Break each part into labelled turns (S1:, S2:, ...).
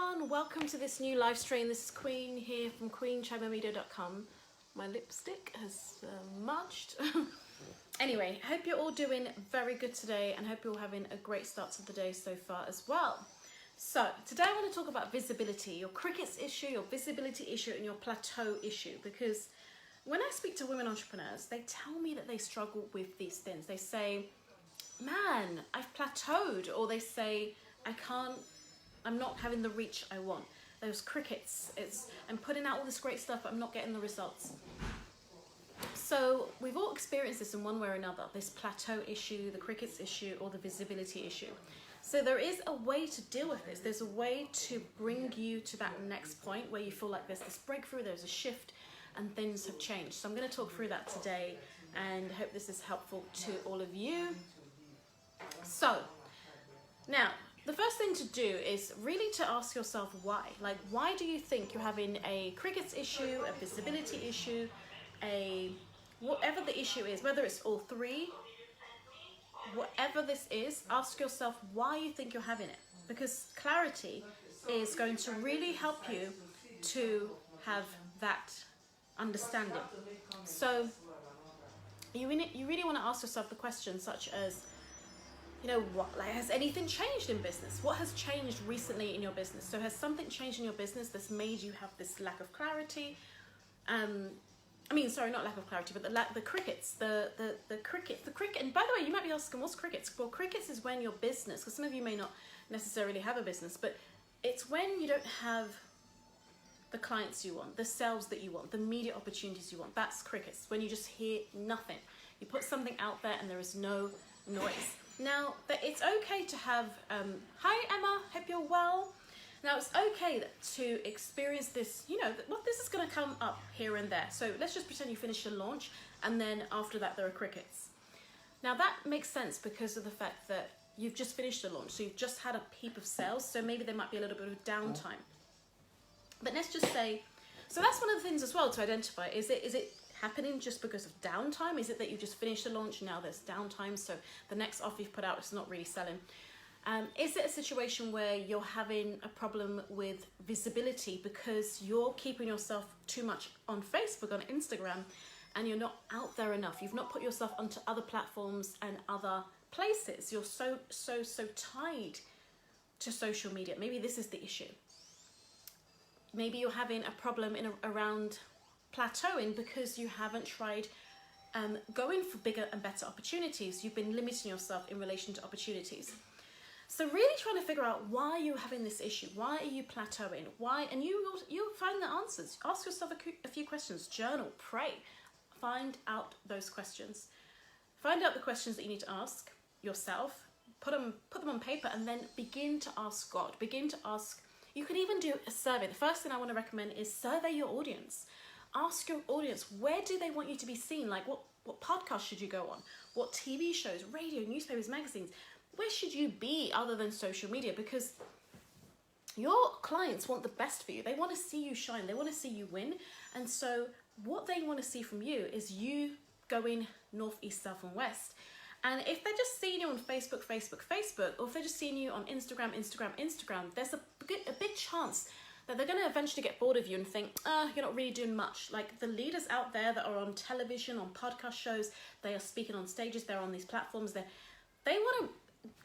S1: everyone, welcome to this new live stream. This is Queen here from queenchamamedia.com. My lipstick has marched. Anyway, hope you're all doing very good today and hope you're all having a great start to the day so far as well. So today I want to talk about visibility, your crickets issue, your visibility issue and your plateau issue, because when I speak to women entrepreneurs, they tell me that they struggle with these things. They say, man, I've plateaued, or they say, I'm not having the reach I want. Those crickets, I'm putting out all this great stuff, but I'm not getting the results. So we've all experienced this in one way or another, this plateau issue, the crickets issue, or the visibility issue. So there is a way to deal with this. There's a way to bring you to that next point where you feel like there's this breakthrough, there's a shift, and things have changed. So I'm going to talk through that today and hope this is helpful to all of you. So now, the first thing to do is really to ask yourself why. Like, why do you think you're having a crickets issue, a visibility issue, whatever the issue is, whether it's all three, whatever this is, ask yourself why you think you're having it. Because clarity is going to really help you to have that understanding. So you really want to ask yourself the questions such as, you know, has anything changed in business? What has changed recently in your business? So has something changed in your business that's made you have this lack of clarity? Sorry, not lack of clarity, but the crickets, the cricket. And by the way, you might be asking, what's crickets? Well, crickets is when your business, because some of you may not necessarily have a business, but it's when you don't have the clients you want, the sales that you want, the media opportunities you want. That's crickets, when you just hear nothing. You put something out there and there is no noise. Now, it's okay to have, hi Emma, hope you're well. Now, it's okay to experience this, this is going to come up here and there. So let's just pretend you finished your launch and then after that there are crickets. Now that makes sense because of the fact that you've just finished a launch. So you've just had a peep of sales. So maybe there might be a little bit of downtime. But let's just say, so that's one of the things as well to identify. Is it happening just because of downtime? Is it that you just finished a launch and now there's downtime, so the next offer you've put out is not really selling? Is it a situation where you're having a problem with visibility because you're keeping yourself too much on Facebook, on Instagram, and you're not out there enough? You've not put yourself onto other platforms and other places. You're so tied to social media. Maybe this is the issue. Maybe you're having a problem around plateauing because you haven't tried going for bigger and better opportunities. You've been limiting yourself in relation to opportunities. So really trying to figure out why you're having this issue. Why are you plateauing? Why? And you'll find the answers. Ask yourself a few questions. Journal, pray. Find out those questions. Find out the questions that you need to ask yourself. Put them on paper and then begin to ask God. Begin to ask. You can even do a survey. The first thing I want to recommend is survey your audience. Ask your audience, where do they want you to be seen? Like what podcast should you go on? What TV shows, radio, newspapers, magazines? Where should you be other than social media? Because your clients want the best for you. They want to see you shine. They want to see you win. And so what they want to see from you is you going north, east, south, and west. And if they're just seeing you on Facebook, or if they're just seeing you on Instagram, there's a big chance that they're going to eventually get bored of you and think, you're not really doing much. Like the leaders out there that are on television, on podcast shows, they are speaking on stages, they're on these platforms, they want to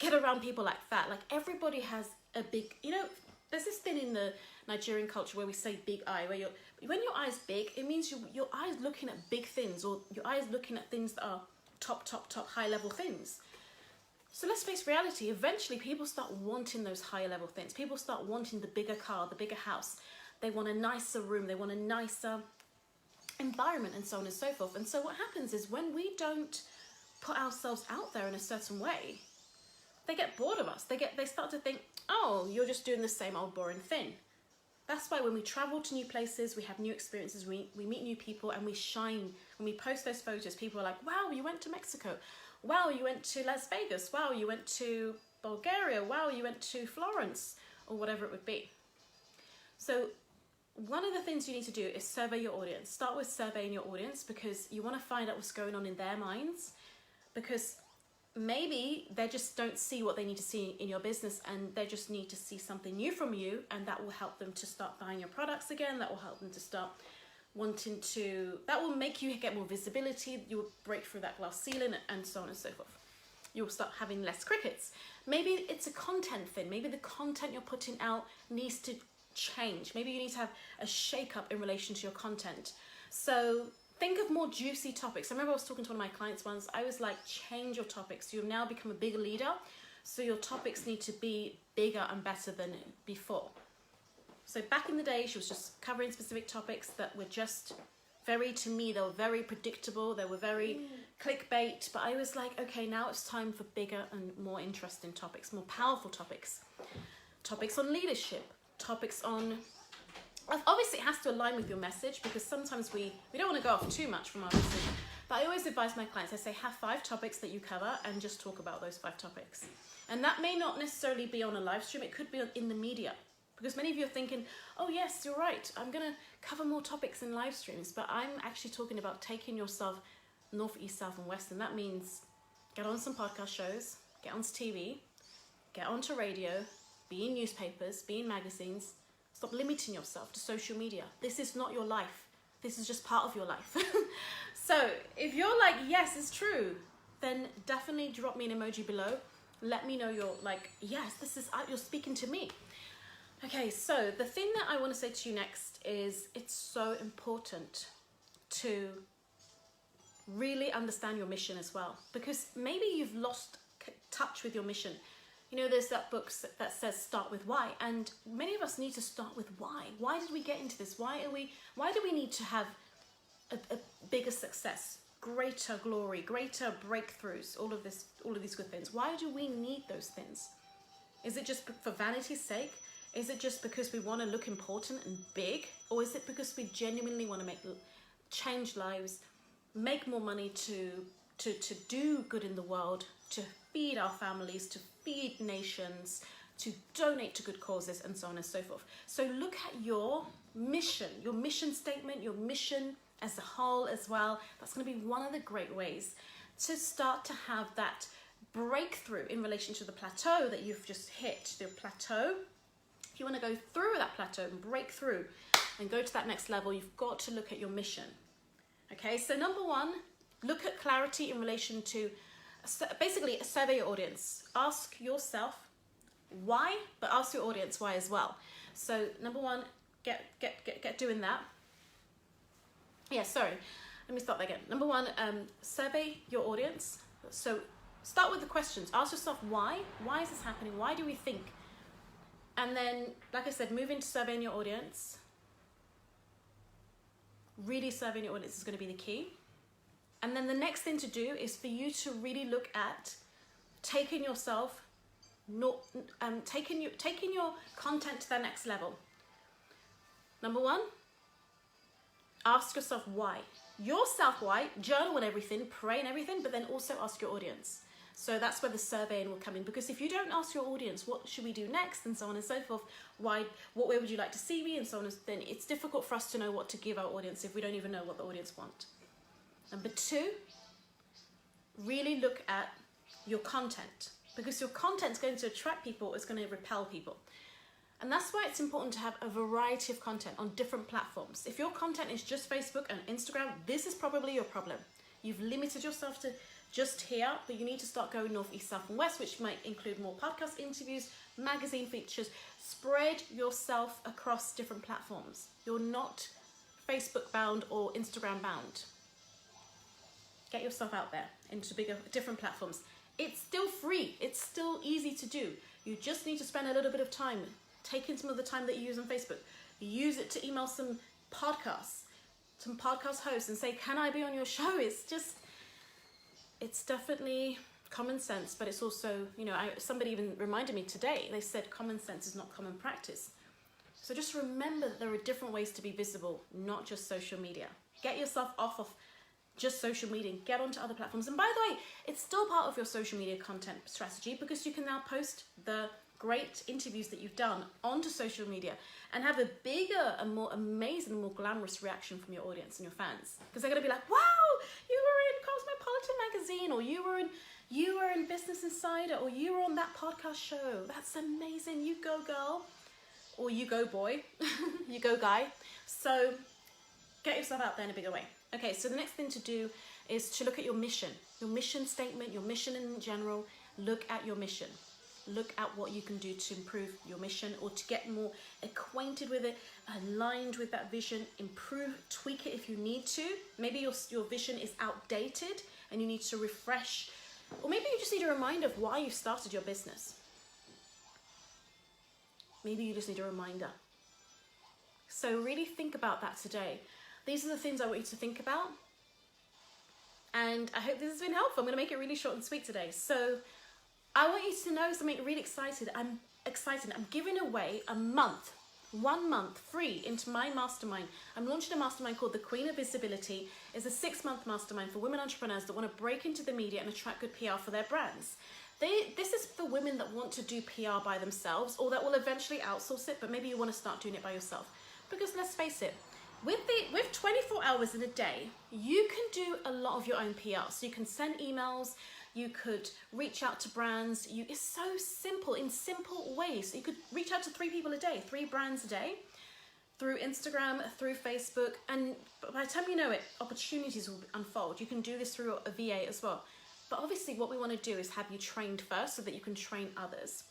S1: get around people like that. Like everybody has a big, there's this thing in the Nigerian culture where we say big eye, where when your eye's big, it means your eye's looking at big things, or your eye's looking at things that are top, high level things. So let's face reality, eventually people start wanting those higher level things. People start wanting the bigger car, the bigger house. They want a nicer room, they want a nicer environment, and so on and so forth. And so what happens is when we don't put ourselves out there in a certain way, they get bored of us. They start to think, oh, you're just doing the same old boring thing. That's why when we travel to new places, we have new experiences, we meet new people, and we shine. When we post those photos, people are like, wow, you went to Mexico. Wow, you went to Las Vegas. Wow, you went to Bulgaria. Wow, you went to Florence, or whatever it would be. So one of the things you need to do is survey your audience. Start with surveying your audience because you want to find out what's going on in their minds. Because maybe they just don't see what they need to see in your business, and they just need to see something new from you, and that will help them to start buying your products again. That will help them to start wanting to, that will make you get more visibility. You will break through that glass ceiling, and so on and so forth. You'll start having less crickets. Maybe it's a content thing. Maybe the content you're putting out needs to change. Maybe you need to have a shake up in relation to your content. So think of more juicy topics. I remember I was talking to one of my clients once. I was like, change your topics. You've now become a bigger leader, so your topics need to be bigger and better than before. So back in the day, she was just covering specific topics that were just very, to me, they were very predictable. They were very clickbait. But I was like, okay, now it's time for bigger and more interesting topics, more powerful topics. Topics on leadership, topics on, obviously it has to align with your message, because sometimes we don't want to go off too much from our message. But I always advise my clients, I say, have 5 topics that you cover and just talk about those 5 topics. And that may not necessarily be on a live stream. It could be in the media. Because many of you are thinking, oh yes, you're right, I'm going to cover more topics in live streams, but I'm actually talking about taking yourself north, east, south and west, and that means get on some podcast shows, get onto TV, get onto radio, be in newspapers, be in magazines. Stop limiting yourself to social media. This is not your life. This is just part of your life. So if you're like, yes, it's true, then definitely drop me an emoji below. Let me know you're like, yes, this is, you're speaking to me. Okay, so the thing that I want to say to you next is it's so important to really understand your mission as well, because maybe you've lost touch with your mission. You know, there's that book that says start with why, and many of us need to start with why. Why did we get into this? Why do we need to have a bigger success, greater glory, greater breakthroughs, all of these good things? Why do we need those things? Is it just for vanity's sake? Is it just because we want to look important and big? Or is it because we genuinely want to change lives, make more money to do good in the world, to feed our families, to feed nations, to donate to good causes, and so on and so forth? So look at your mission statement, your mission as a whole as well. That's going to be one of the great ways to start to have that breakthrough in relation to the plateau that you've just hit, the plateau. If you want to go through that plateau and break through and go to that next level, you've got to look at your mission. Okay, so number 1, look at clarity in relation to, basically survey your audience. Ask yourself why, but ask your audience why as well. So number 1, get doing that. Yeah, sorry, let me start that again. Number 1, survey your audience. So start with the questions. Ask yourself why. Why is this happening? Why do we think? And then, like I said, move into surveying your audience. Really surveying your audience is going to be the key. And then the next thing to do is for you to really look at taking yourself, taking your content to the next level. Number 1, ask yourself why. Yourself why, journal and everything, pray and everything, but then also ask your audience. So that's where the surveying will come in, because if you don't ask your audience, what should we do next, and so on and so forth, what way would you like to see me, and so on, then it's difficult for us to know what to give our audience if we don't even know what the audience want. Number 2, really look at your content, because your content is going to attract people, it's going to repel people. And that's why it's important to have a variety of content on different platforms. If your content is just Facebook and Instagram, this is probably your problem. You've limited yourself to just here, but you need to start going north, east, south and west, which might include more podcast interviews, magazine features. Spread yourself across different platforms. You're not Facebook bound or Instagram bound. Get yourself out there into different platforms. It's still free. It's still easy to do. You just need to spend a little bit of time, taking some of the time that you use on Facebook. Use it to email some podcast hosts and say, can I be on your show? It's definitely common sense, but it's also, somebody even reminded me today, they said common sense is not common practice. So just remember that there are different ways to be visible, not just social media. Get yourself off of just social media and get onto other platforms. And by the way, it's still part of your social media content strategy, because you can now post the great interviews that you've done onto social media and have a bigger and more amazing and more glamorous reaction from your audience and your fans, because they're going to be like, wow, you were in Cosmopolitan magazine, or you were in You are in Business Insider, or you were on that podcast show. That's amazing. You go, girl. Or you go, boy. You go, guy. So get yourself out there in a bigger way. Okay, so the next thing to do is to look at your mission statement, your mission in general. Look at your mission. Look at what you can do to improve your mission, or to get more acquainted with it, aligned with that vision, improve, tweak it if you need to. Maybe your vision is outdated and you need to refresh, or maybe you just need a reminder of why you started your business. Maybe you just need a reminder. So really think about that today. These are the things I want you to think about. And I hope this has been helpful. I'm going to make it really short and sweet today. So I want you to know something really excited. I'm excited. I'm giving away a month, 1 month free into my mastermind. I'm launching a mastermind called The Queen of Visibility. It's a 6-month mastermind for women entrepreneurs that want to break into the media and attract good PR for their brands. This is for women that want to do PR by themselves, or that will eventually outsource it, but maybe you want to start doing it by yourself. Because let's face it, with 24 hours in a day, you can do a lot of your own PR. So you can send emails, you could reach out to brands. It's so simple, in simple ways. You could reach out to 3 people a day, 3 brands a day, through Instagram, through Facebook, and by the time you know it, opportunities will unfold. You can do this through a VA as well. But obviously what we want to do is have you trained first so that you can train others.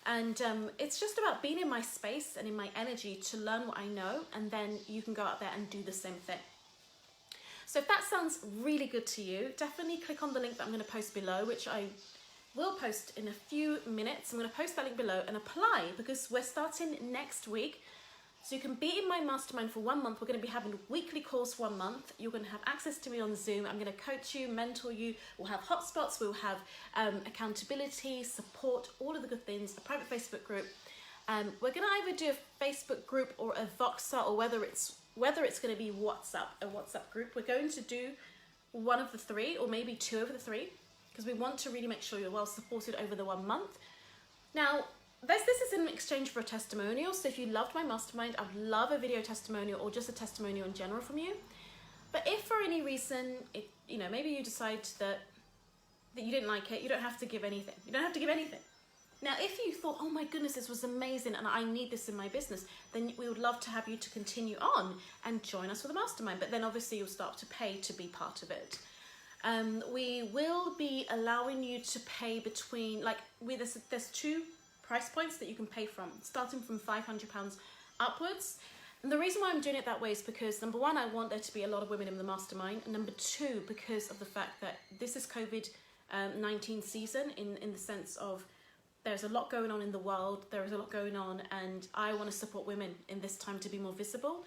S1: And it's just about being in my space and in my energy to learn what I know, and then you can go out there and do the same thing. So if that sounds really good to you, definitely click on the link that I'm going to post below, which I will post in a few minutes. I'm going to post that link below and apply, because we're starting next week. So you can be in my mastermind for 1 month. We're going to be having weekly calls 1 month. You're going to have access to me on Zoom. I'm going to coach you, mentor you. We'll have hotspots. We'll have accountability, support, all of the good things, a private Facebook group. We're going to either do a Facebook group or a Voxer, or whether it's going to be WhatsApp, a WhatsApp group. We're going to do one of the 3, or maybe 2 of the 3, because we want to really make sure you're well supported over the 1 month. Now, this is in exchange for a testimonial. So if you loved my mastermind, I'd love a video testimonial, or just a testimonial in general from you. But if for any reason, maybe you decide that you didn't like it, you don't have to give anything. You don't have to give anything. Now, if you thought, oh my goodness, this was amazing and I need this in my business, then we would love to have you to continue on and join us for the mastermind. But then obviously you'll start to pay to be part of it. We will be allowing you to pay between, there's 2 price points that you can pay from, starting from £500 upwards. And the reason why I'm doing it that way is because, number 1, I want there to be a lot of women in the mastermind, and number 2, because of the fact that this is COVID-19 season, in the sense of there's a lot going on in the world, there is a lot going on, and I want to support women in this time to be more visible,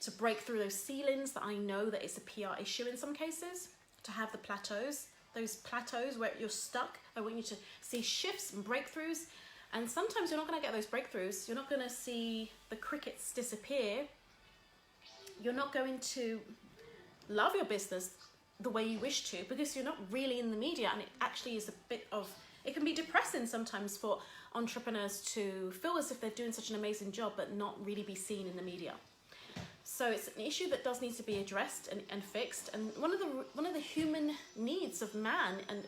S1: to break through those ceilings that I know that it's a PR issue in some cases, to have the plateaus, those plateaus where you're stuck. I want you to see shifts and breakthroughs. And sometimes you're not going to get those breakthroughs. You're not going to see the crickets disappear. You're not going to love your business the way you wish to, because you're not really in the media. And it actually is it can be depressing sometimes for entrepreneurs to feel as if they're doing such an amazing job, but not really be seen in the media. So it's an issue that does need to be addressed and fixed. And one of the human needs of man, and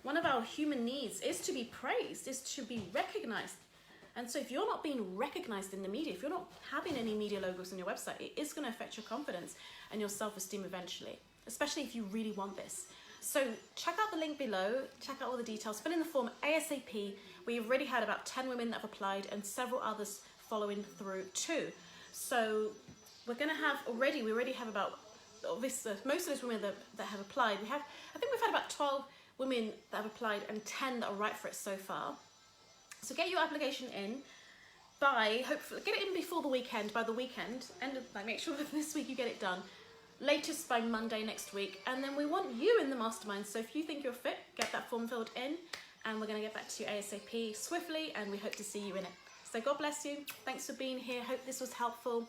S1: one of our human needs, is to be praised, is to be recognized. And so if you're not being recognized in the media, if you're not having any media logos on your website, it is going to affect your confidence and your self-esteem eventually, especially if you really want this. So check out the link below, check out all the details, fill in the form ASAP. We've already had about 10 women that have applied and several others following through too. So we already have about, obviously, most of those women that have applied. I think we've had about 12 women that have applied and 10 that are right for it so far. So get your application in hopefully get it in before the weekend, by the weekend, make sure that this week you get it done, latest by Monday next week. And then we want you in the mastermind. So if you think you're fit, get that form filled in, and we're going to get back to you ASAP swiftly, and we hope to see you in it. So God bless you. Thanks for being here. Hope this was helpful,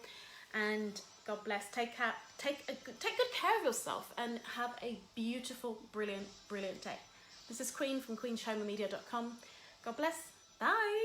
S1: and God bless. Take good care of yourself, and have a beautiful, brilliant day. This is Queen from queenshowmemedia.com. God bless. Bye.